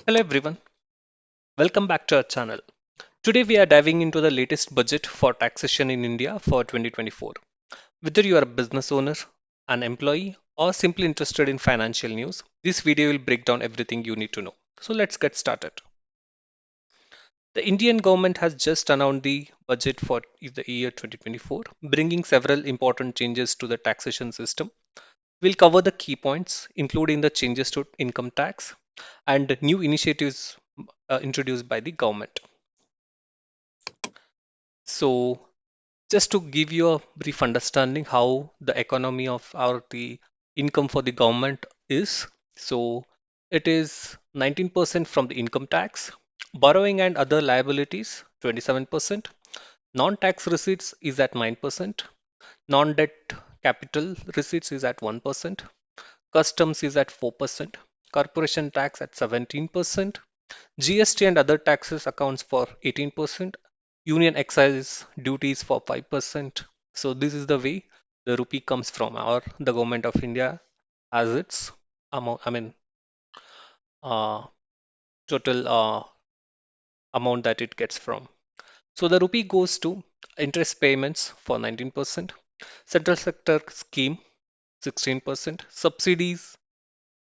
Hello everyone, welcome back to our channel. Today we are diving into the latest budget for taxation in India for 2024. Whether you are a business owner, an employee, or simply interested in financial news, this video will break down everything you need to know. So let's get started. The Indian government has just announced the budget for the year 2024, bringing several important changes to the taxation system. We'll cover the key points, including the changes to income tax and new initiatives introduced by the government. So, just to give you a brief understanding how the economy of our the income for the government is. So, it is 19% from the income tax, borrowing and other liabilities 27%, non-tax receipts is at 9%, non-debt capital receipts is at 1%, customs is at 4%, corporation tax at 17%, GST and other taxes accounts for 18%, union excise duties for 5%. So this is the way the rupee comes from our the government of India as its amount, uh, total amount that it gets from. So the rupee goes to interest payments for 19%, central sector scheme 16%, subsidies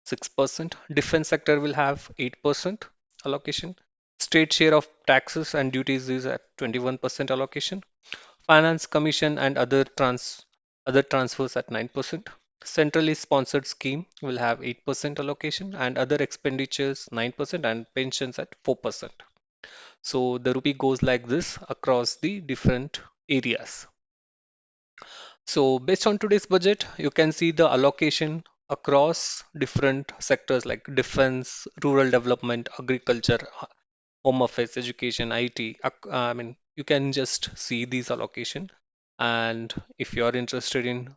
6%, defense sector will have 8% allocation, state share of taxes and duties is at 21% allocation, finance commission and other transfers at 9%, centrally sponsored scheme will have 8% allocation and other expenditures 9% and pensions at 4%. So the rupee goes like this across the different areas. So based on today's budget, you can see the allocation across different sectors like defense, rural development, agriculture, home affairs, education, IT. You can just see these allocation. And if you are interested in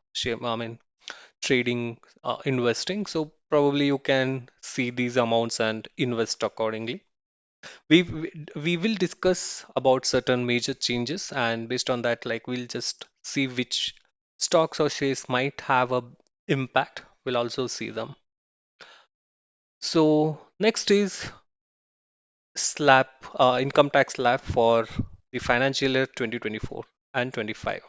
trading, investing, so probably you can see these amounts and invest accordingly. We will discuss about certain major changes, and based on that, like we'll just see which stocks or shares might have a impact. We'll also see them. So next is slab income tax slab for the financial year 2024 and 25.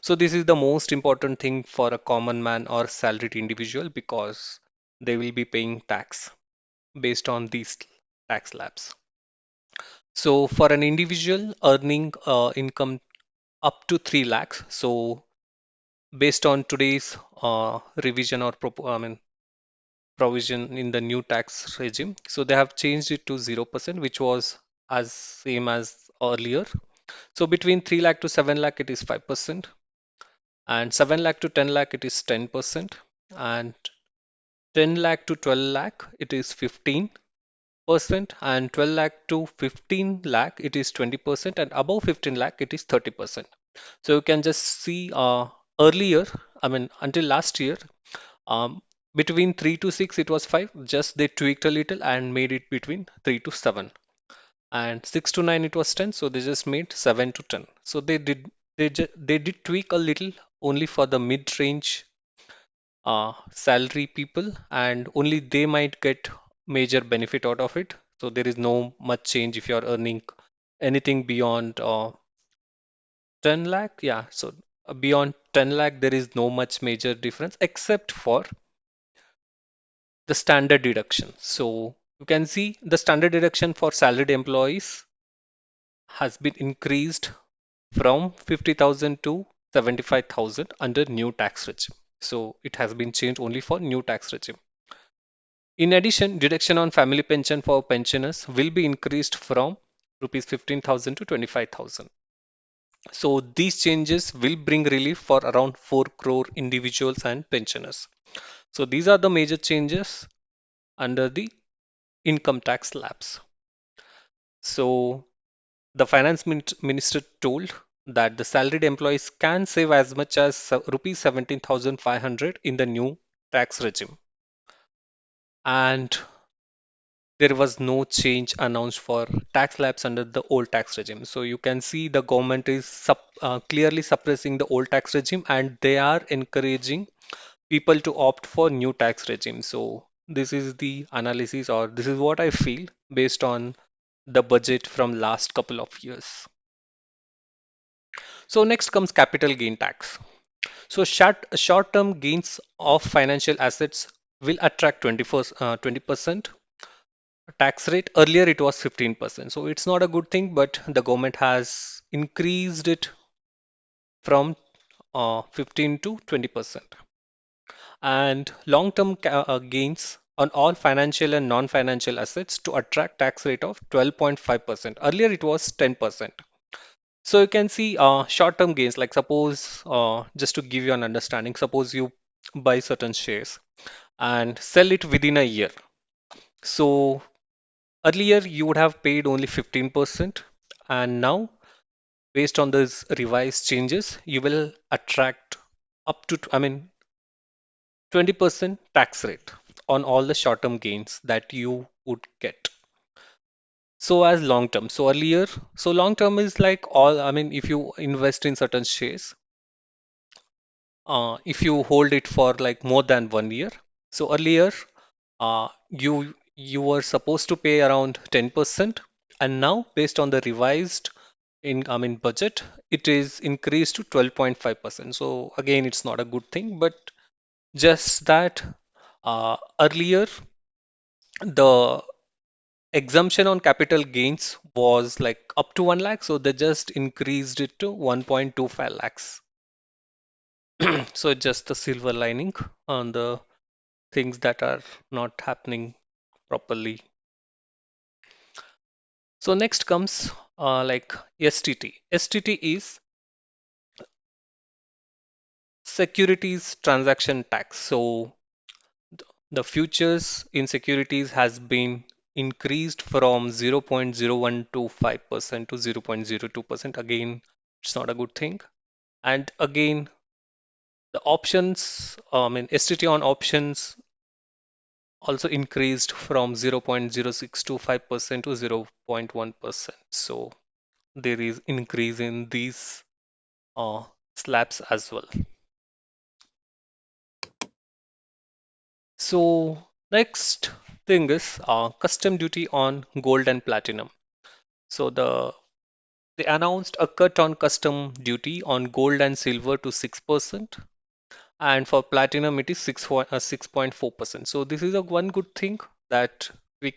So this is the most important thing for a common man or salaried individual because they will be paying tax based on these tax slabs. So for an individual earning income up to 3 lakhs. So based on today's revision or provision in the new tax regime, so they have changed it to 0%, which was as same as earlier. So between 3 lakh to 7 lakh, it is 5%, and 7 lakh to 10 lakh, it is 10%, and 10 lakh to 12 lakh, it is 15%, and 12 lakh to 15 lakh, it is 20%, and above 15 lakh, it is 30%. So you can just see earlier, until last year, um, between 3 to 6, it was 5. Just they tweaked a little and made it between 3 to 7. And 6 to 9, it was 10. So they just made 7 to 10. So they did tweak a little only for the mid-range salary people, and only they might get major benefit out of it. So there is no much change if you're earning anything beyond 10 lakh. Yeah, so beyond 10 lakh, there is no much major difference except for the standard deduction. So you can see the standard deduction for salaried employees has been increased from 50,000 to 75,000 under new tax regime. So it has been changed only for new tax regime. In addition, deduction on family pension for pensioners will be increased from rupees 15,000 to 25,000. So these changes will bring relief for around 4 crore individuals and pensioners. So these are the major changes under the income tax slabs. So the minister told that the salaried employees can save as much as rupees 17,500 in the new tax regime. And there was no change announced for tax slabs under the old tax regime. So you can see the government is clearly suppressing the old tax regime and they are encouraging people to opt for new tax regime. So this is the analysis, or this is what I feel based on the budget from last couple of years. So next comes capital gain tax. So short-term gains of financial assets will attract 20% tax rate. Earlier it was 15%. So it's not a good thing, but the government has increased it from 15 to 20%. And long-term gains on all financial and non-financial assets to attract tax rate of 12.5%. Earlier it was 10%. So you can see short-term gains, like suppose, just to give you an understanding, suppose you buy certain shares and sell it within a year. So earlier you would have paid only 15%, and now based on those revised changes, you will attract up to, I mean, 20% tax rate on all the short-term gains that you would get. So as long term, so earlier, so long term is like all, I mean, if you invest in certain shares, if you hold it for like more than 1 year. So earlier, you were supposed to pay around 10%, and now based on the revised I mean budget, it is increased to 12.5%. So again, it's not a good thing, but just that earlier the exemption on capital gains was like up to 1 lakh, so they just increased it to 1.25 lakhs. So just the silver lining on the things that are not happening properly. So next comes like STT. STT is securities transaction tax. So the futures in securities has been increased from 0.0125% to 0.02%. Again, it's not a good thing. And again, the options, I mean, STT on options also increased from 0.0625% to 0.1%. So there is increase in these uh, slabs as well. So next thing is custom duty on gold and platinum. So they announced a cut on custom duty on gold and silver to 6%, and for platinum it is 6.4%. So this is a one good thing that we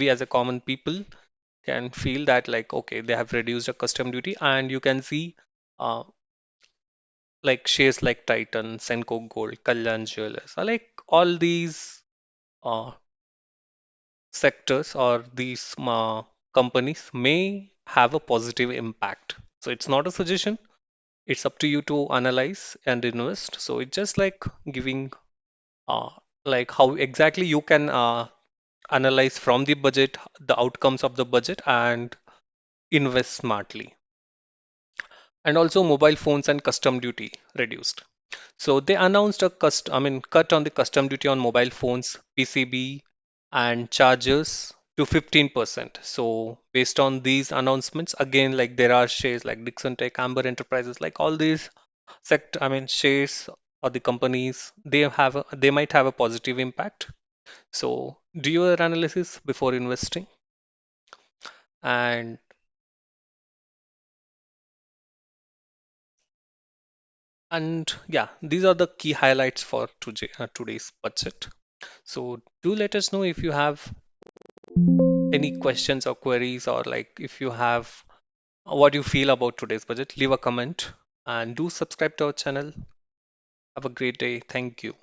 as a common people can feel that like okay, they have reduced a custom duty, and you can see uh, like shares like Titan, Senco Gold, Kalyan Jewelers, are like all these uh, sectors or these companies may have a positive impact. So it's not a suggestion. It's up to you to analyze and invest. So it's just like giving uh, like how exactly you can analyze from the budget the outcomes of the budget and invest smartly. And also mobile phones and custom duty reduced. So they announced a I mean, cut on the custom duty on mobile phones, PCB, and chargers to 15%. So based on these announcements, again, like there are shares like Dixon Tech, Amber Enterprises, like all these I mean, shares or the companies, they might have a positive impact. So do your analysis before investing. And yeah, these are the key highlights for today's budget. So do let us know if you have any questions or queries, or like if you have what you feel about today's budget. Leave a comment and do subscribe to our channel. Have a great day. Thank you.